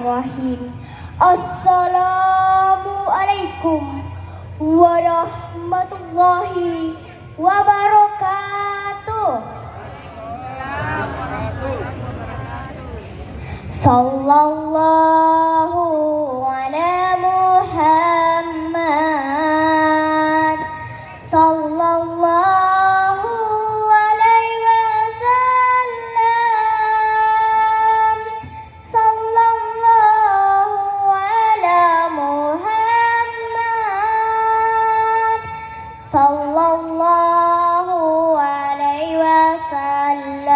Bismillahirrahmanirrahim. Assalamualaikum warahmatullahi wabarakatuh. Sallallahu ala Muhammad. Sallallahu alaihi wasallam. Sallallahu ala Muhammad. Sallallahu alaihi wasallam.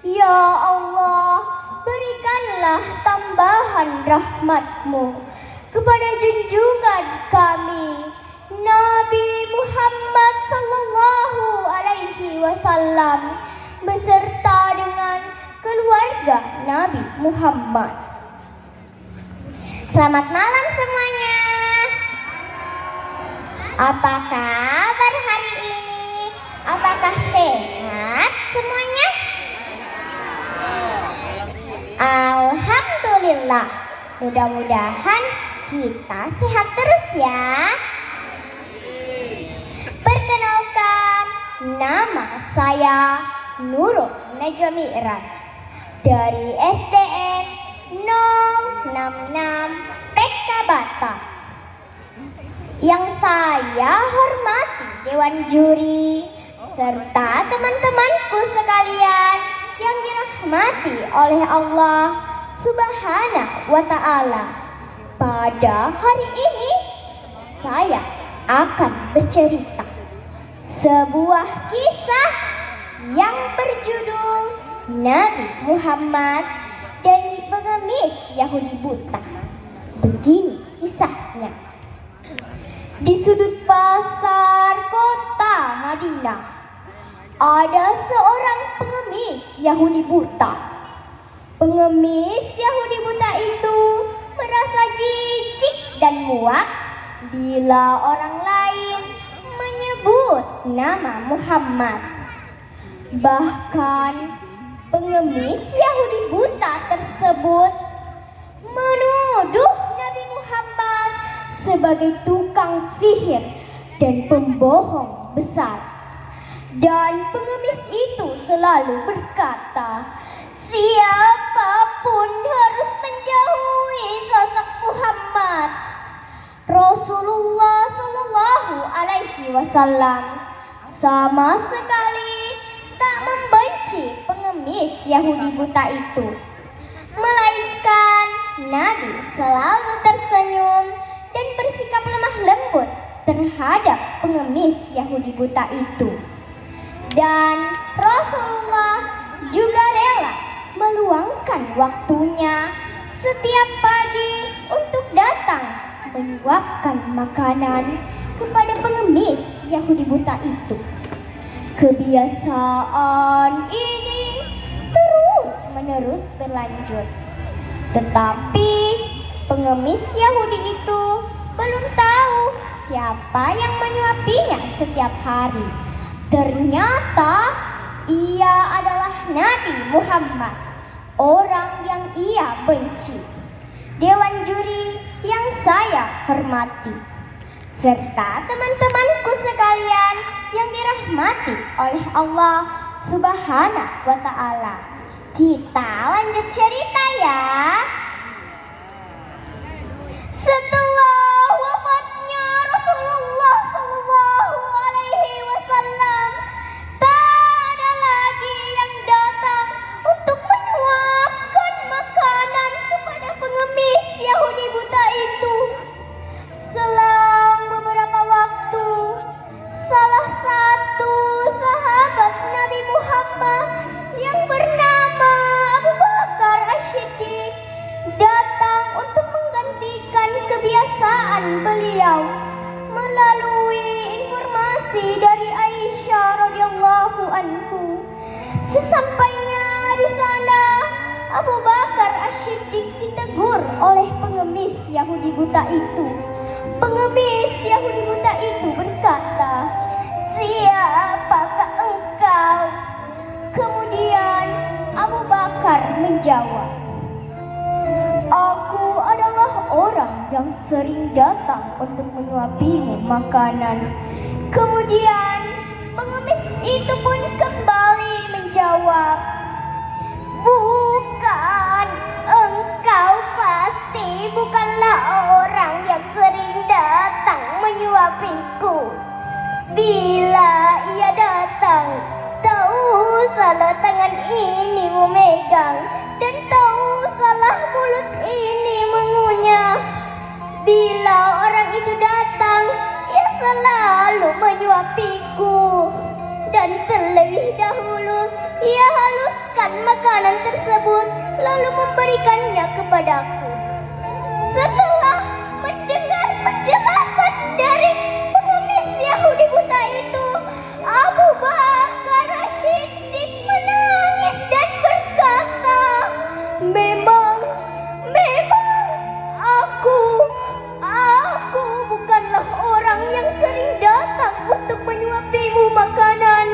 Ya Allah, berikanlah tambahan rahmat-Mu kepada junjungan kami Nabi Muhammad sallallahu alaihi wasallam beserta dengan keluarga Nabi Muhammad. Selamat malam semuanya. Apa kabar hari ini? Apakah sehat semuanya? Alhamdulillah. Mudah-mudahan kita sehat terus ya. Perkenalkan, nama saya Nurul Najwa Mi'raj dari SDN 066 PK Batam. Yang saya hormati Dewan Juri serta teman-temanku sekalian yang dirahmati oleh Allah Subhanahu wa Ta'ala. Pada hari ini saya akan bercerita sebuah kisah yang berjudul Nabi Muhammad dan pengemis Yahudi buta. Begini kisahnya. Di sudut pasar kota Madinah ada seorang pengemis Yahudi buta. Pengemis Yahudi buta itu merasa jijik dan muak bila orang lain menyebut nama Muhammad. Bahkan pengemis Yahudi buta tersebut menuduh Nabi Muhammad sebagai tukang sihir dan pembohong besar. Dan pengemis itu selalu berkata, siapapun harus menjauhi sosok Muhammad. Rasulullah Sallallahu Alaihi Wasallam sama sekali tak membenci pengemis Yahudi buta itu, melainkan Nabi selalu tersenyum dan bersikap lemah lembut terhadap pengemis Yahudi buta itu. Dan Rasulullah juga rela meluangkan waktunya setiap pagi untuk datang menyuapkan makanan kepada pengemis Yahudi buta itu. Kebiasaan ini terus-menerus berlanjut. Tetapi pengemis Yahudi itu belum tahu siapa yang menyuapinya setiap hari. Ternyata ia adalah Nabi Muhammad, orang yang ia benci. Dewan juri yang saya hormati, serta teman-temanku sekalian yang dirahmati oleh Allah Subhanahu wa Ta'ala. Kita lanjut cerita ya. Setelah wafatnya Rasulullah Sallallahu Alaihi Wasallam, tak ada lagi yang datang untuk menyuapkan makanan kepada pengemis Yahudi buta itu. Selang beberapa waktu, salah satu sahabat Nabi Muhammad yang bernama Abu Bakar As-Siddiq datang untuk menggantikan kebiasaan beliau melalui informasi dari Aisyah radhiyallahu anhu. Sesampainya di sana, Abu Bakar As-Siddiq ditegur oleh pengemis Yahudi buta itu. Pengemis Yahudi buta itu berkata, "Siapakah engkau?" Kemudian Abu Bakar menjawab, Aku adalah orang yang sering datang untuk menyuapimu makanan. Kemudian pengemis itu pun kembali menjawab, bukan, engkau pasti bukanlah orang yang sering datang menyuapiku. Bila ia datang, tahu salah tangan ini memegang, dan tahu salah mulut ini mengunyah. Bila orang itu datang, ia selalu menyuapiku, dan terlebih dahulu ia haluskan makanan tersebut lalu memberikannya kepadaku. Setelah mendengar penjelasan dari pengemis Yahudi buta itu, Abu Bakar As-Siddiq menangis dan berkata, Memang aku bukanlah orang yang sering datang untuk menyuapimu makanan.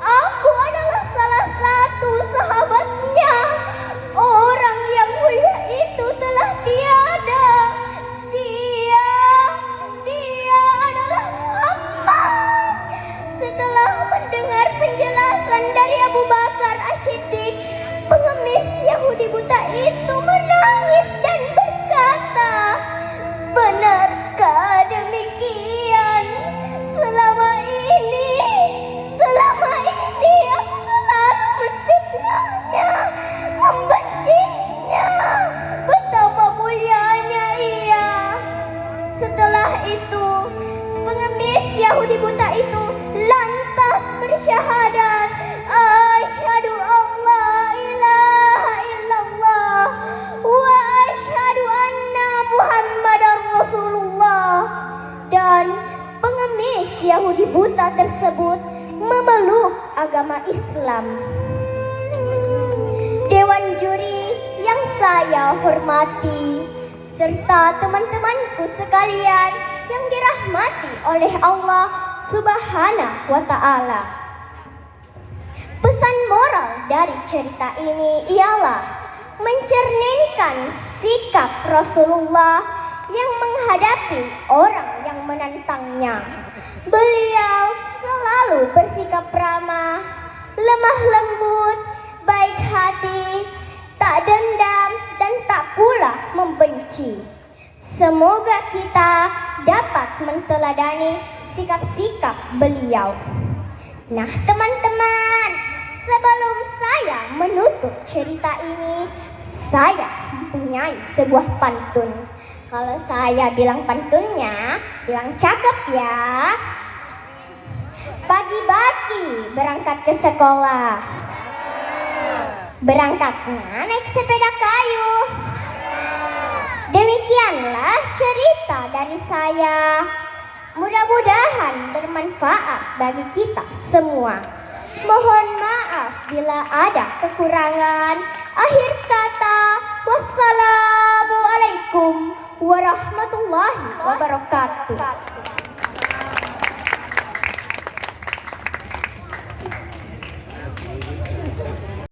Aku adalah salah satu sahabatnya. Orang yang mulia itu telah tiada. Dia adalah Muhammad. Setelah mendengar penjelasan dari Abu Bakar As-Siddiq, pengemis Yahudi buta itu menangis dan berkata, benarkah demikian? Selama ini aku selalu menfitnahnya, membencinya. Betapa mulianya ia. Setelah itu, pengemis Yahudi buta itu lantas bersyahadat, asyhadu alla ilaha illallah wa asyhadu anna Muhammadar Rasulullah. Dan pengemis Yahudi buta tersebut memeluk agama Islam. Dewan juri yang saya hormati, serta teman-temanku sekalian yang dirahmati oleh Allah Subhanahu wa Ta'ala. Pesan moral dari cerita ini ialah mencerminkan sikap Rasulullah yang menghadapi orang yang menantangnya. Beliau selalu bersikap ramah, lemah lembut, baik hati, tak dendam dan tak pula membenci. Semoga kita dapat menteladani sikap-sikap beliau. Nah teman-teman, sebelum saya menutup cerita ini, saya mempunyai sebuah pantun. Kalau saya bilang pantunnya, bilang cakep ya. Pagi-pagi berangkat ke sekolah, berangkatnya naik sepeda kayu. Demikianlah cerita dari saya. Mudah-mudahan bermanfaat bagi kita semua. Mohon maaf bila ada kekurangan. Akhir kata, wassalamualaikum warahmatullahi wabarakatuh.